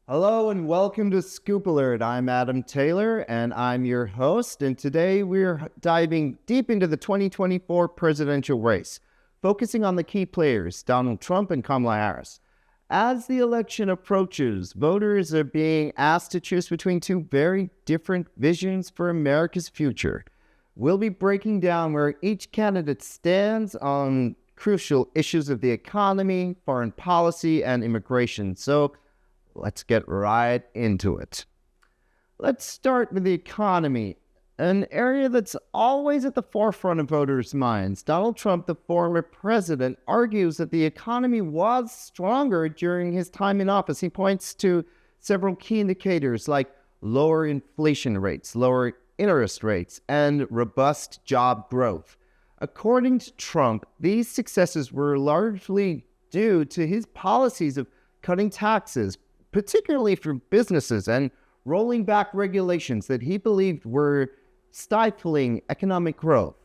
Hello and welcome to ScopeAlert. I'm Adam Taylor and I'm your host. And today we're diving deep into the 2024 presidential race, focusing on the key players, Donald Trump and Kamala Harris. As the election approaches, voters are being asked to choose between two very different visions for America's future. We'll be breaking down where each candidate stands on crucial issues of the economy, foreign policy, and immigration. So let's get right into it. Let's start with the economy, an area that's always at the forefront of voters' minds. Donald Trump, the former president, argues that the economy was stronger during his time in office. He points to several key indicators like lower inflation rates, lower interest rates, and robust job growth. According to Trump, these successes were largely due to his policies of cutting taxes, particularly for businesses, and rolling back regulations that he believed were stifling economic growth.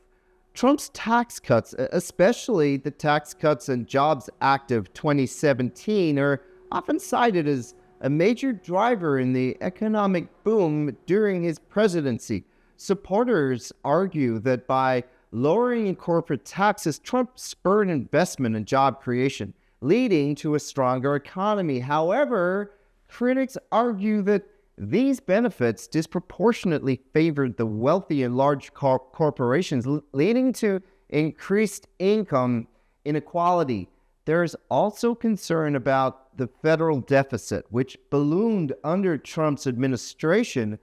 Trump's tax cuts, especially the Tax Cuts and Jobs Act of 2017, are often cited as a major driver in the economic boom during his presidency. Supporters argue that by lowering corporate taxes, Trump spurred investment and job creation, leading to a stronger economy. However, critics argue that these benefits disproportionately favored the wealthy and large corporations, leading to increased income inequality. There's also concern about the federal deficit, which ballooned under Trump's administration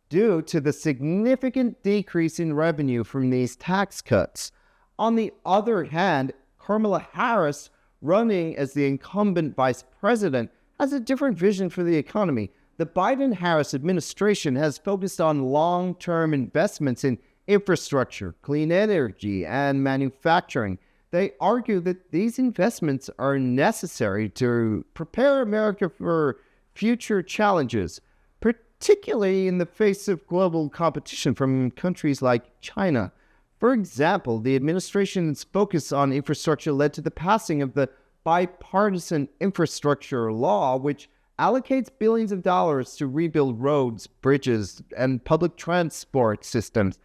due to the significant decrease in revenue from these tax cuts. On the other hand, Kamala Harris, running as the incumbent vice president, has a different vision for the economy. The Biden-Harris administration has focused on long-term investments in infrastructure, clean energy, and manufacturing. They argue that these investments are necessary to prepare America for future challenges, particularly in the face of global competition from countries like China. For example, the administration's focus on infrastructure led to the passing of the bipartisan infrastructure law, which allocates billions of dollars to rebuild roads, bridges, and public transport systems.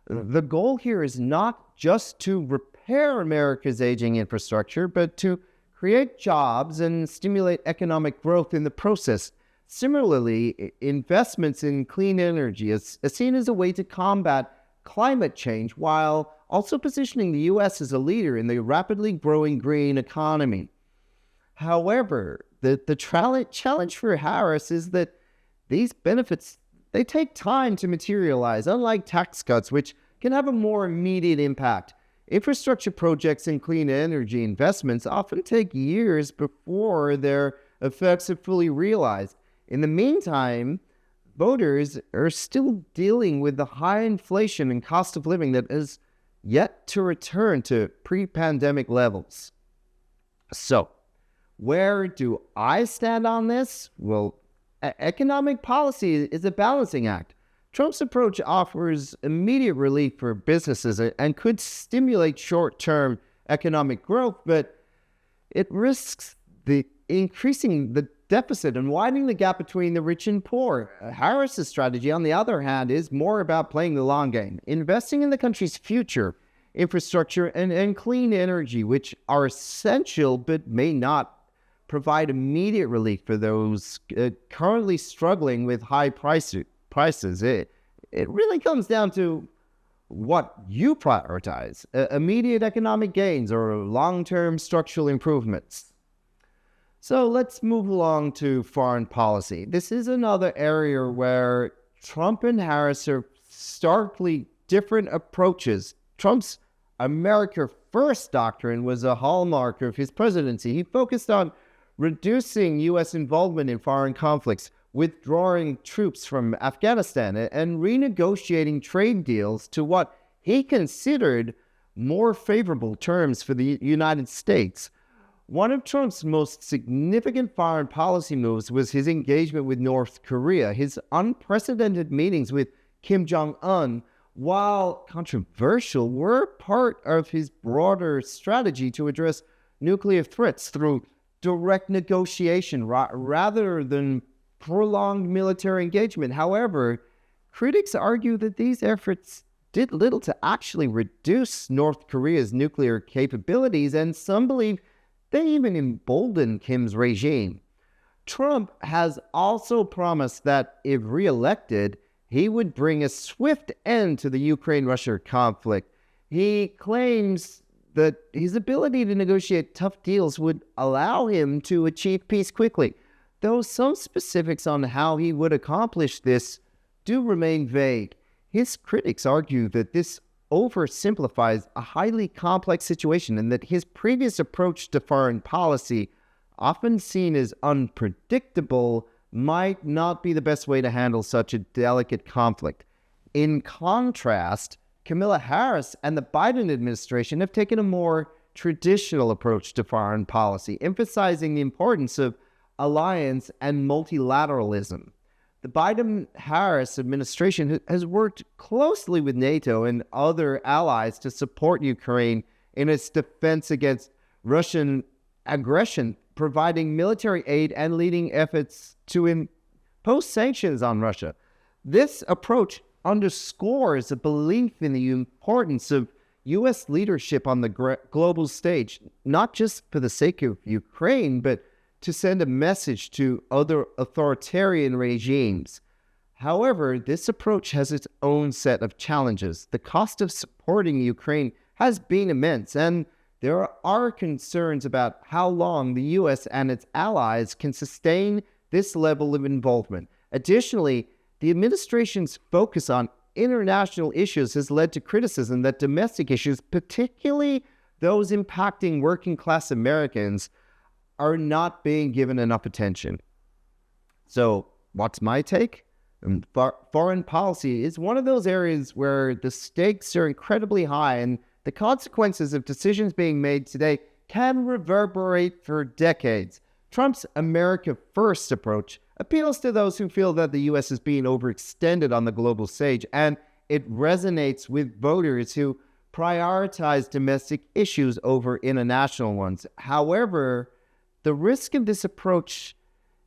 The goal here is not just to repair America's aging infrastructure, but to create jobs and stimulate economic growth in the process. Similarly, investments in clean energy is seen as a way to combat climate change while also positioning the U.S. as a leader in the rapidly growing green economy. However, the challenge for Harris is that these benefits, they take time to materialize, unlike tax cuts, which can have a more immediate impact. Infrastructure projects and clean energy investments often take years before their effects are fully realized. In the meantime, voters are still dealing with the high inflation and cost of living that is yet to return to pre-pandemic levels. So, where do I stand on this? Well, economic policy is a balancing act. Trump's approach offers immediate relief for businesses and could stimulate short-term economic growth, but it risks increasing the deficit and widening the gap between the rich and poor. Harris's strategy, on the other hand, is more about playing the long game, investing in the country's future, infrastructure, and clean energy, which are essential but may not provide immediate relief for those currently struggling with high prices. It really comes down to what you prioritize, immediate economic gains or long-term structural improvements. So let's move along to foreign policy. This is another area where Trump and Harris are starkly different approaches. Trump's America First doctrine was a hallmark of his presidency. He focused on reducing U.S. involvement in foreign conflicts, withdrawing troops from Afghanistan, and renegotiating trade deals to what he considered more favorable terms for the United States. One of Trump's most significant foreign policy moves was his engagement with North Korea. His unprecedented meetings with Kim Jong-un, while controversial, were part of his broader strategy to address nuclear threats through direct negotiation rather than prolonged military engagement. However, critics argue that these efforts did little to actually reduce North Korea's nuclear capabilities, and some believe they even emboldened Kim's regime. Trump has also promised that if reelected, he would bring a swift end to the Ukraine-Russia conflict. He claims that his ability to negotiate tough deals would allow him to achieve peace quickly, though some specifics on how he would accomplish this do remain vague. His critics argue that this oversimplifies a highly complex situation and that his previous approach to foreign policy, often seen as unpredictable, might not be the best way to handle such a delicate conflict. In contrast, Kamala Harris and the Biden administration have taken a more traditional approach to foreign policy, emphasizing the importance of alliance and multilateralism. The Biden-Harris administration has worked closely with NATO and other allies to support Ukraine in its defense against Russian aggression, providing military aid and leading efforts to impose sanctions on Russia. This approach underscores a belief in the importance of U.S. leadership on the global stage, not just for the sake of Ukraine, but to send a message to other authoritarian regimes. However, this approach has its own set of challenges. The cost of supporting Ukraine has been immense, and there are concerns about how long the U.S. and its allies can sustain this level of involvement. Additionally, the administration's focus on international issues has led to criticism that domestic issues, particularly those impacting working-class Americans, are not being given enough attention. So, what's my take? Foreign policy is one of those areas where the stakes are incredibly high, and the consequences of decisions being made today can reverberate for decades. Trump's America First approach appeals to those who feel that the U.S. is being overextended on the global stage, and it resonates with voters who prioritize domestic issues over international ones. However, the risk of this approach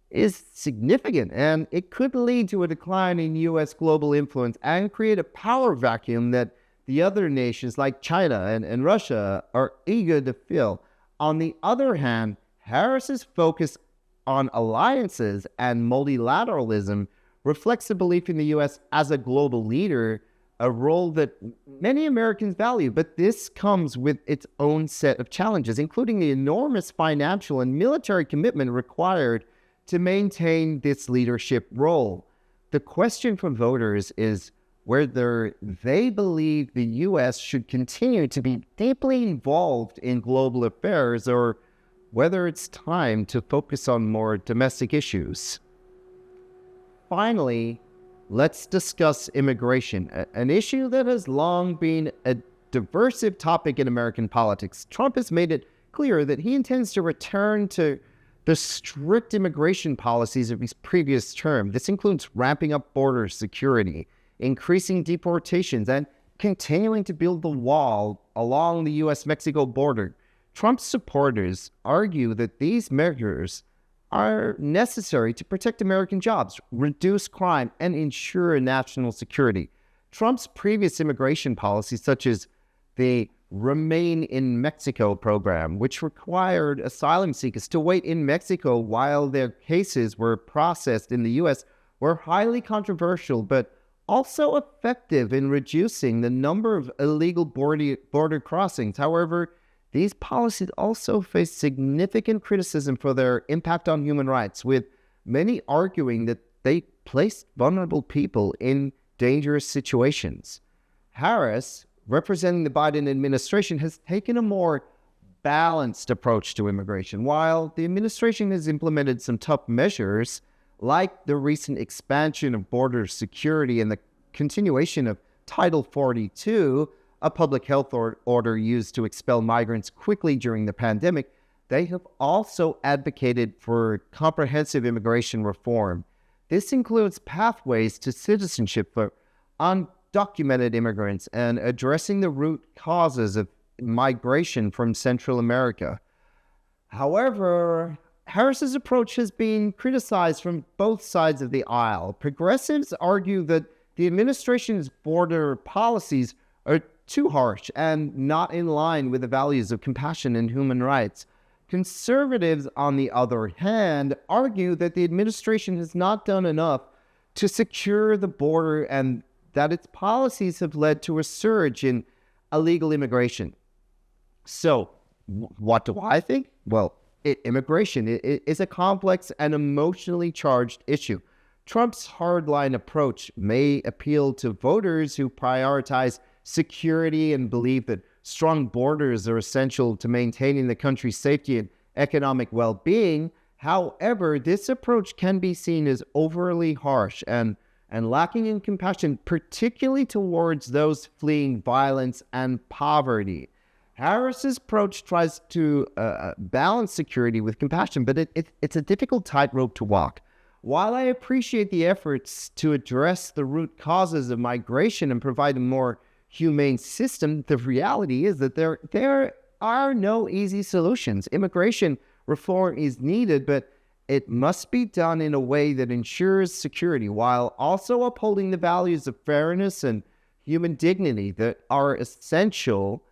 is significant, and it could lead to a decline in U.S. global influence and create a power vacuum that the other nations like China and Russia are eager to fill. On the other hand, Harris's focus on alliances and multilateralism reflects a belief in the U.S. as a global leader, a role that many Americans value. But this comes with its own set of challenges, including the enormous financial and military commitment required to maintain this leadership role. The question for voters is whether they believe the U.S. should continue to be deeply involved in global affairs or whether it's time to focus on more domestic issues. Finally, let's discuss immigration, an issue that has long been a divisive topic in American politics. Trump has made it clear that he intends to return to the strict immigration policies of his previous term. This includes ramping up border security, increasing deportations, and continuing to build the wall along the U.S.-Mexico border. Trump's supporters argue that these measures are necessary to protect American jobs, reduce crime, and ensure national security. Trump's previous immigration policies, such as the Remain in Mexico program, which required asylum seekers to wait in Mexico while their cases were processed in the U.S., were highly controversial, but also effective in reducing the number of illegal border crossings. However, these policies also face significant criticism for their impact on human rights, with many arguing that they place vulnerable people in dangerous situations. Harris, representing the Biden administration, has taken a more balanced approach to immigration. While the administration has implemented some tough measures, like the recent expansion of border security and the continuation of Title 42, a public health order used to expel migrants quickly during the pandemic, they have also advocated for comprehensive immigration reform. This includes pathways to citizenship for undocumented immigrants and addressing the root causes of migration from Central America. However, Harris's approach has been criticized from both sides of the aisle. Progressives argue that the administration's border policies are too harsh and not in line with the values of compassion and human rights. Conservatives, on the other hand, argue that the administration has not done enough to secure the border and that its policies have led to a surge in illegal immigration. So, what do I think? Well, immigration is a complex and emotionally charged issue. Trump's hardline approach may appeal to voters who prioritize security and believe that strong borders are essential to maintaining the country's safety and economic well-being. However, this approach can be seen as overly harsh and lacking in compassion, particularly towards those fleeing violence and poverty. Harris's approach tries to balance security with compassion, but it's a difficult tightrope to walk. While I appreciate the efforts to address the root causes of migration and provide a more humane system, the reality is that there are no easy solutions. Immigration reform is needed, but it must be done in a way that ensures security while also upholding the values of fairness and human dignity that are essential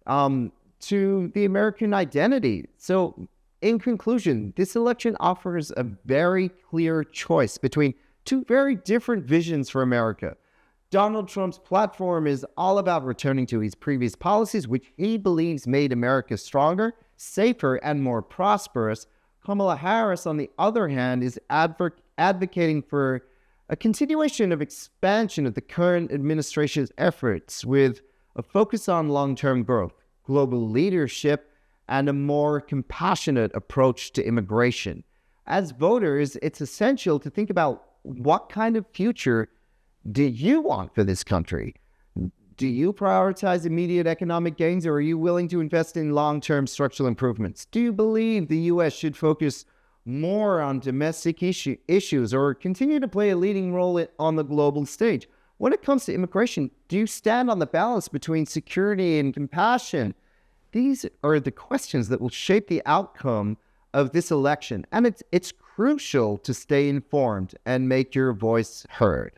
to the American identity. So, in conclusion, this election offers a very clear choice between two very different visions for America. Donald Trump's platform is all about returning to his previous policies, which he believes made America stronger, safer, and more prosperous. Kamala Harris, on the other hand, is advocating for a continuation of expansion of the current administration's efforts with a focus on long-term growth, global leadership, and a more compassionate approach to immigration. As voters, it's essential to think about what kind of future do you want for this country? Do you prioritize immediate economic gains, or are you willing to invest in long-term structural improvements? Do you believe the U.S. should focus more on domestic issues or continue to play a leading role on the global stage? When it comes to immigration, do you stand on the balance between security and compassion? These are the questions that will shape the outcome of this election, and it's crucial to stay informed and make your voice heard.